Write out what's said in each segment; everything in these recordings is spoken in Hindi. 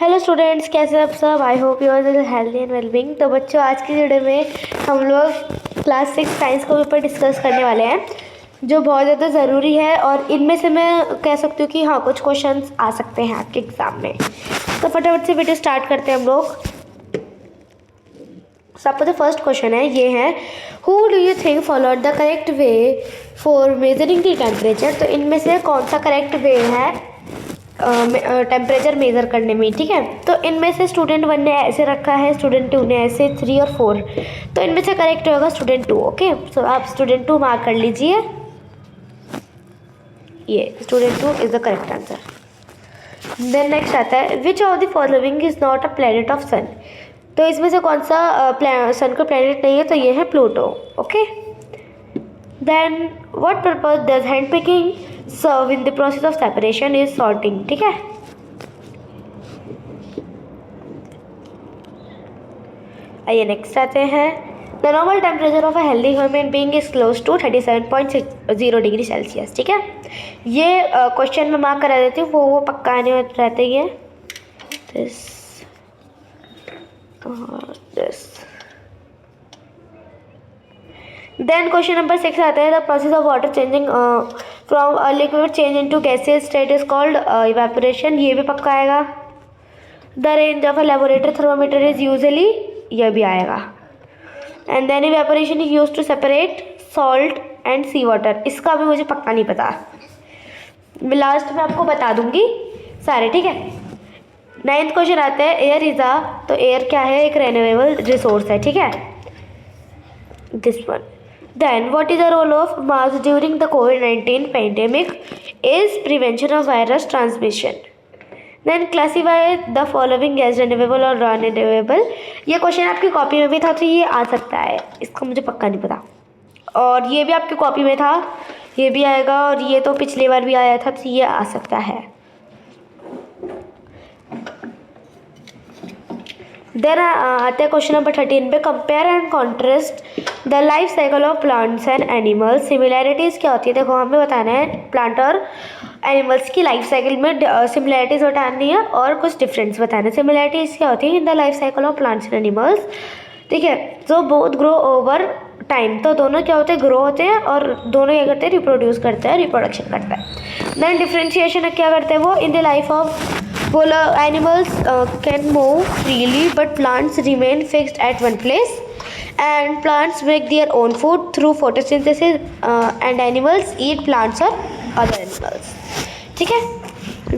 हेलो स्टूडेंट्स, कैसे हैं आप सब। I hope you are healthy and wellbeing. तो बच्चों, आज की वीडियो में हम लोग क्लास 6 साइंस का पेपर डिस्कस करने वाले हैं, जो बहुत ज़्यादा ज़रूरी है। और इनमें से मैं कह सकती हूँ कि हाँ, कुछ क्वेश्चंस आ सकते हैं आपके एग्ज़ाम में। तो फटाफट से वीडियो स्टार्ट करते हैं हम लोग। सबका जो फर्स्ट क्वेश्चन है ये है, who do you think followed the correct way for measuring the temperature. तो इनमें से कौन सा करेक्ट वे है टेम्परेचर मेज़र करने में, ठीक है। तो इनमें से स्टूडेंट 1 ने ऐसे रखा है, स्टूडेंट 2 ने ऐसे, 3 और 4। तो इनमें से करेक्ट होगा स्टूडेंट 2। ओके, सो आप स्टूडेंट 2 मार्क कर लीजिए। ये student 2 is the correct answer. Then next आता है, which of the following is not a planet of sun. तो इसमें से कौन सा सन का प्लेनेट नहीं है, तो ये है Pluto. Okay, then what purpose does hand picking serve in the process of separation is sorting, ठीक है। आइए नेक्स्ट आते हैं, the normal temperature of a healthy human being is close to 37.0 degree Celsius, ठीक है। ये क्वेश्चन में मार्क करा देती हूँ, वो पक्का आने में रहते ही है। दिस देन क्वेश्चन नंबर 6 आता है, the process of water changing from a liquid change into gaseous state is called evaporation. ये भी पक्का आएगा। The range of a laboratory thermometer is usually, यह भी आएगा। And then evaporation is used to separate salt and sea water. इसका भी मुझे पक्का नहीं पता, मैं लास्ट में आपको बता दूंगी सारे, ठीक है। 9th क्वेश्चन आता है, एयर इज अ, तो एयर क्या है, एक रिन्यूएबल रिसोर्स है, ठीक है, this one. Then what is the role of mask during the COVID-19 pandemic is prevention of virus transmission. Then classify the following as renewable or non-renewable. ये क्वेश्चन आपकी कॉपी में भी था, तो ये आ सकता है, इसका मुझे पक्का नहीं पता। और ये भी आपकी कॉपी में था, ये भी आएगा। और ये तो पिछली बार भी आया था, तो ये आ सकता है। देन आते हैं क्वेश्चन नंबर 13 पे, compare and contrast the life cycle of plants and animals. Similarities क्या होती है, देखो हमें बताना है प्लांट और एनिमल्स की लाइफ साइकिल में सिमिलैरिटीज़ बतानी है और कुछ डिफरेंस बताना है। सिमिलैरिटीज़ क्या होती है in the life cycle of plants and animals, ठीक है। जो बोथ ग्रो ओवर टाइम, तो दोनों क्या होते हैं, ग्रो होते हैं, और दोनों क्या करते हैं, रिप्रोड्यूस करते हैं, रिप्रोडक्शन करते हैं। देन डिफ्रेंशिएशन क्या करते हैं वो, इन द लाइफ ऑफ बोला animals can move freely but plants remain fixed at one place, and plants make their own food through photosynthesis, and animals eat plants और अदर एनिमल्स, ठीक है।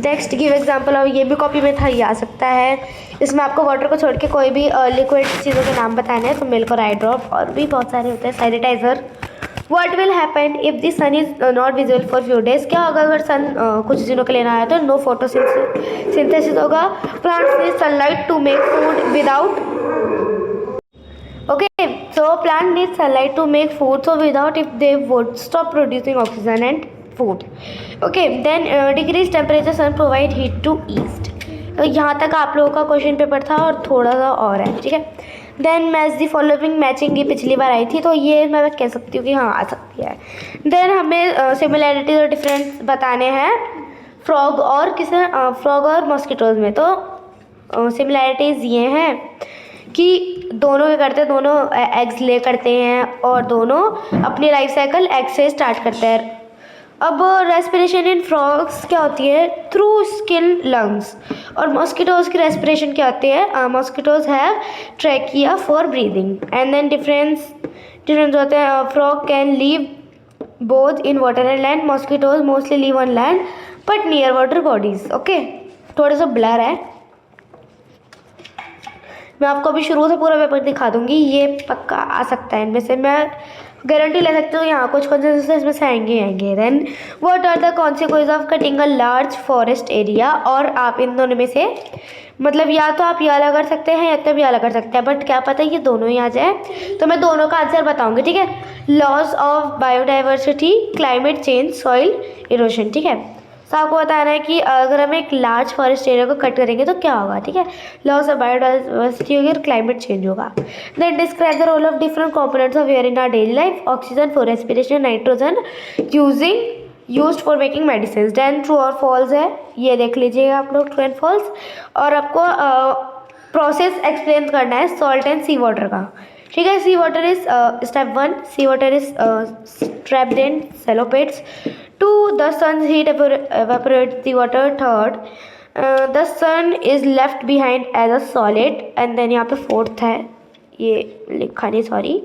नेक्स्ट गिव एग्जांपल, और ये भी कॉपी में था, ये आ सकता है। इसमें आपको वाटर को छोड़ के कोई भी लिक्विड चीज़ों के नाम बताने हैं, तो मिल्क और आई ड्रॉप, और भी बहुत सारे होते हैं, sanitiser. What will happen if the sun is not visible for few days? क्या होगा अगर सन कुछ दिनों के लिए ना आया, तो नो फोटोसिंथेसिस होगा। Plants need sunlight to make food without, okay, so plant need sunlight to make food, so without if they would stop producing oxygen and food, okay. Then decrease temperature sun provide heat to east. तो यहाँ तक आप लोगों का क्वेश्चन पेपर था, और थोड़ा सा और है, ठीक है। Then match the following, matching ये पिछली बार आई थी, तो ये मैं कह सकती हूँ कि हाँ आ सकती है। देन हमें सिमिलैरिटीज और डिफरेंस बताने हैं फ्रॉग और किसे, फ्रॉग और मॉस्किटोज में। तो सिमिलैरिटीज़ ये हैं कि दोनों क्या करते हैं, दोनों एग्स ले करते हैं, और दोनों अपनी लाइफ साइकिल एग से स्टार्ट करते हैं। अब रेस्पिरेशन इन फ्रॉग्स क्या होती है, थ्रू स्किन लंग्स, और मॉस्किटोज की रेस्पिरेशन क्या होती है, mosquitoes have trachea for breathing. And then difference होते हैं, frog can live both in water and land, mosquitoes mostly live on land but near water bodies, okay. थोड़ा सा ब्लर है, मैं आपको अभी शुरू से पूरा पेपर दिखा दूंगी, ये पक्का आ सकता है। इनमें से मैं गारंटी ले सकती हूँ, यहाँ कुछ कॉन्सेक्वेंसेस इसमें से आएंगे। Then what are the consequences of cutting a large forest area. और आप इन दोनों में से, मतलब या तो आप ये वाला कर सकते हैं या तो भी वाला कर सकते हैं, बट क्या पता ये दोनों ही आ जाए, तो मैं दोनों का आंसर बताऊंगी, ठीक है। Loss of biodiversity, climate change, soil erosion, ठीक है। तो आपको बताना है कि अगर हम एक लार्ज फॉरेस्ट एरिया को कट करेंगे तो क्या होगा, ठीक है। लॉस ऑफ बायोडाइवर्सिटी होगी और क्लाइमेट चेंज होगा। Then describe the role of different components of air in our daily life, oxygen for respiration, nitrogen using used for making medicine. Then true और फॉल्स है, ये देख लीजिएगा आप लोग, ट्रू एंड फॉल्स। और आपको प्रोसेस एक्सप्लेन करना है सॉल्ट एंड सी वाटर का। ठीक है, sea water is step 1, sea water is trapped in सेलोपेट्स। 2, the sun heat evaporates the water। Third, the sun is left behind as a solid. And then यहाँ पे फोर्थ है, ये लिखा नहीं, sorry,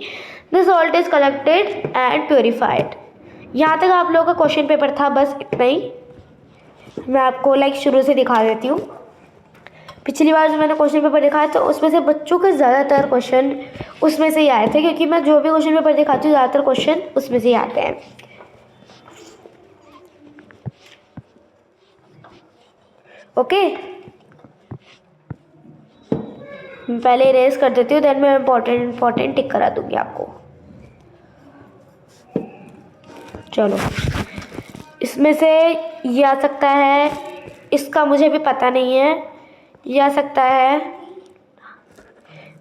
the salt is collected and purified. यहाँ तक आप लोगों का क्वेश्चन पेपर था, बस इतना ही। मैं आपको शुरू से दिखा देती हूँ। पिछली बार जो मैंने क्वेश्चन पेपर दिखाया तो उसमें से बच्चों के ज़्यादातर क्वेश्चन उसमें से ही आए थे, क्योंकि मैं जो भी क्वेश्चन पेपर दिखाती हूँ ज़्यादातर क्वेश्चन उसमें से ही आते हैं। ओके, मैं पहले इरेज कर देती हूँ, देन मैं इम्पोर्टेंट टिक करा दूंगी आपको। चलो, इसमें से ये आ सकता है, इसका मुझे भी पता नहीं है, ये आ सकता है,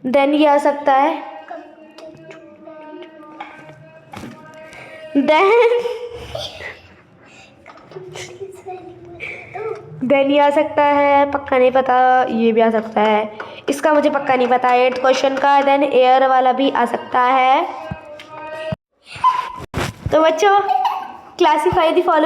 देन ये आ सकता है, देन ये आ सकता है, पक्का नहीं पता, ये भी आ सकता है, इसका मुझे पक्का नहीं पता 8th क्वेश्चन का। देन एयर वाला भी आ सकता है। तो बच्चों, क्लासीफाई द फॉलोइंग